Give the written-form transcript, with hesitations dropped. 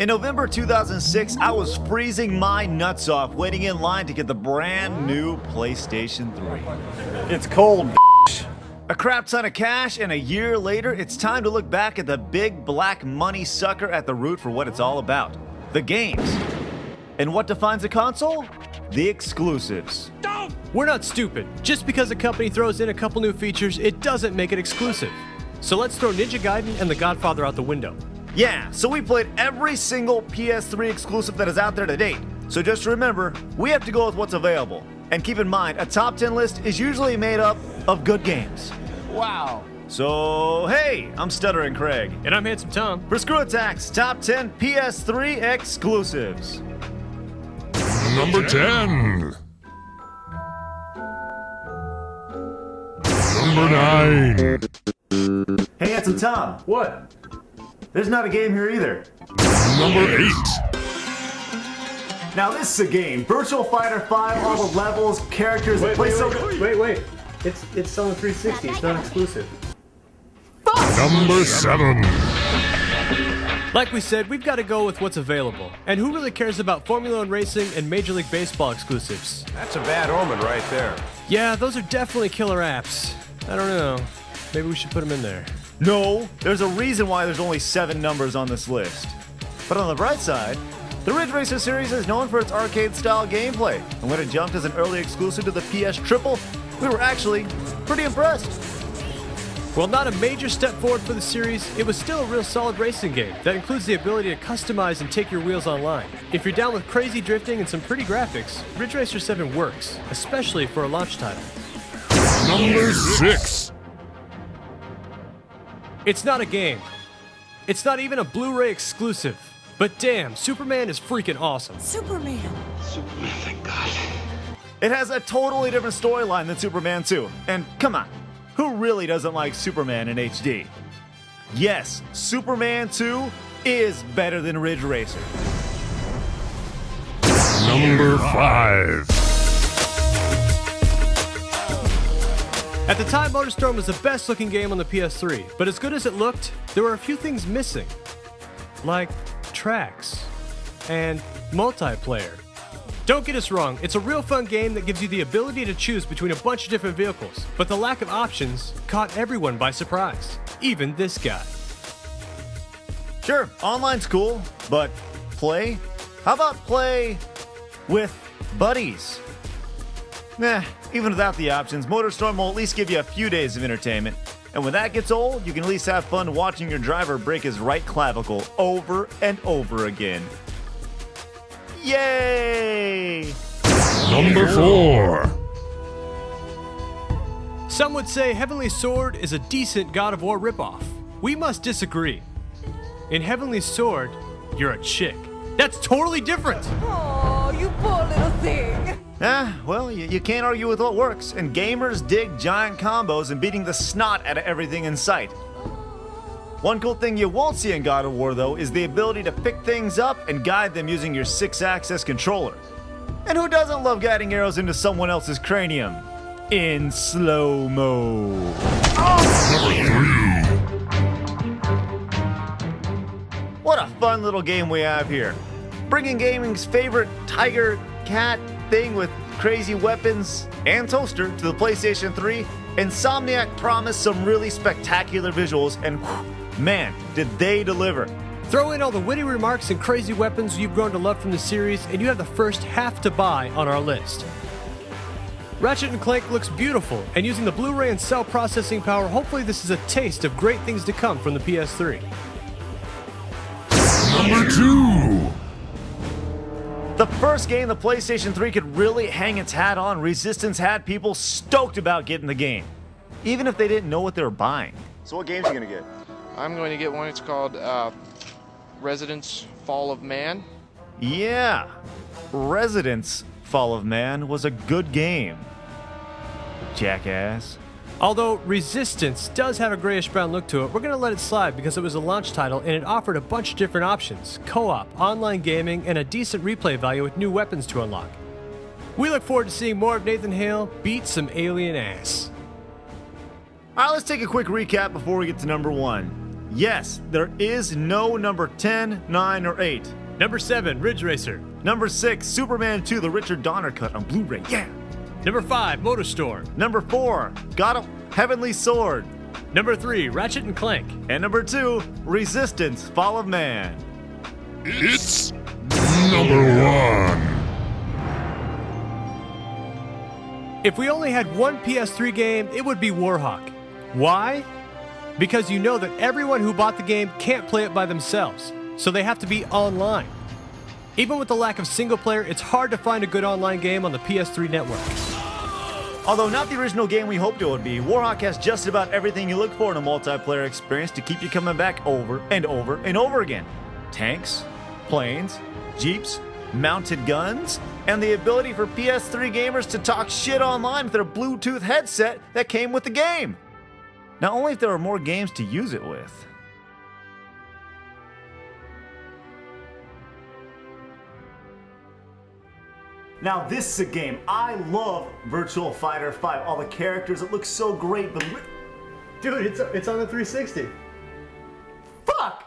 In November 2006, I was freezing my nuts off waiting in line to get the brand new PlayStation 3. It's cold, A crap ton of cash, and a year later, it's time to look back at the big black money sucker at the root for what it's all about: the games. And what defines a console? The exclusives. We're not stupid. Just because a company throws in a couple new features, it doesn't make it exclusive. So let's throw Ninja Gaiden and The Godfather out the window. Yeah, so we played every single PS3 exclusive that is out there to date. So just remember, we have to go with what's available. And keep in mind, a top 10 list is usually made up of good games. Wow. So, hey, I'm Stuttering Craig. And I'm Handsome Tom. For Screw Attack's Top 10 PS3 Exclusives. Number 10. Number 9. Hey, Handsome Tom. What? There's not a game here either. Number 8. Now this is a game. Virtual Fighter 5, all the levels, characters, Wait. It's on the 360. It's not exclusive. Number 7. Like we said, we've got to go with what's available. And who really cares about Formula One racing and Major League Baseball exclusives? That's a bad omen right there. Yeah, those are definitely killer apps. I don't know. Maybe we should put them in there. No, there's a reason why there's only 7 numbers on this list. But on the bright side, the Ridge Racer series is known for its arcade-style gameplay, and when it jumped as an early exclusive to the PS Triple, we were actually pretty impressed. While not a major step forward for the series, it was still a real solid racing game that includes the ability to customize and take your wheels online. If you're down with crazy drifting and some pretty graphics, Ridge Racer 7 works, especially for a launch title. Number 6. It's not a game. It's not even a Blu-ray exclusive. But damn, Superman is freaking awesome. Superman, Thank God. It has a totally different storyline than Superman 2. And come on, who really doesn't like Superman in HD? Yes, Superman 2 is better than Ridge Racer. Number 5. At the time, MotorStorm was the best looking game on the PS3, but as good as it looked, there were a few things missing. Like tracks and multiplayer. Don't get us wrong, it's a real fun game that gives you the ability to choose between a bunch of different vehicles, but the lack of options caught everyone by surprise, even this guy. Sure, online's cool, but play? How about play with buddies? Nah, even without the options, MotorStorm will at least give you a few days of entertainment. And when that gets old, you can at least have fun watching your driver break his right clavicle over and over again. Yay! Number 4. Some would say Heavenly Sword is a decent God of War ripoff. We must disagree. In Heavenly Sword, you're a chick. That's totally different! oh, you poor little thing. Well, you can't argue with what works, and gamers dig giant combos and beating the snot out of everything in sight. One cool thing you won't see in God of War, though, is the ability to pick things up and guide them using your 6-axis controller. And who doesn't love guiding arrows into someone else's cranium? In slow-mo. What a fun little game we have here. Bringing gaming's favorite tiger cat thing with crazy weapons and toaster to the PlayStation 3, Insomniac promised some really spectacular visuals, and man, did they deliver. Throw in all the witty remarks and crazy weapons you've grown to love from the series, and you have the first half to buy on our list. Ratchet & Clank looks beautiful, and using the Blu-ray and cell processing power, hopefully this is a taste of great things to come from the PS3. Number 2. The first game the PlayStation 3 could really hang its hat on, Resistance had people stoked about getting the game, even if they didn't know what they were buying. So what games are you gonna get? I'm going to get one. It's called Residence Fall of Man. Yeah, Residence Fall of Man was a good game. Jackass. Although Resistance does have a grayish-brown look to it, we're going to let it slide because it was a launch title and it offered a bunch of different options: co-op, online gaming, and a decent replay value with new weapons to unlock. We look forward to seeing more of Nathan Hale beat some alien ass. Alright, let's take a quick recap before we get to number 1. Yes, there is no number 10, 9, or 8. Number 7, Ridge Racer. Number 6, Superman 2, the Richard Donner cut on Blu-ray. Yeah. Number 5, Motorstorm. Number 4, God of Heavenly Sword. Number 3, Ratchet and Clank. And number 2, Resistance, Fall of Man. It's number 1. If we only had one PS3 game, it would be Warhawk. Why? Because you know that everyone who bought the game can't play it by themselves, so they have to be online. Even with the lack of single player, it's hard to find a good online game on the PS3 network. Although not the original game we hoped it would be, Warhawk has just about everything you look for in a multiplayer experience to keep you coming back over and over and over again. Tanks, planes, jeeps, mounted guns, and the ability for PS3 gamers to talk shit online with their Bluetooth headset that came with the game. Now, only if there were more games to use it with. Now, this is a game. I love Virtual Fighter 5. All the characters, it looks so great, but... Dude, it's on the 360. Fuck!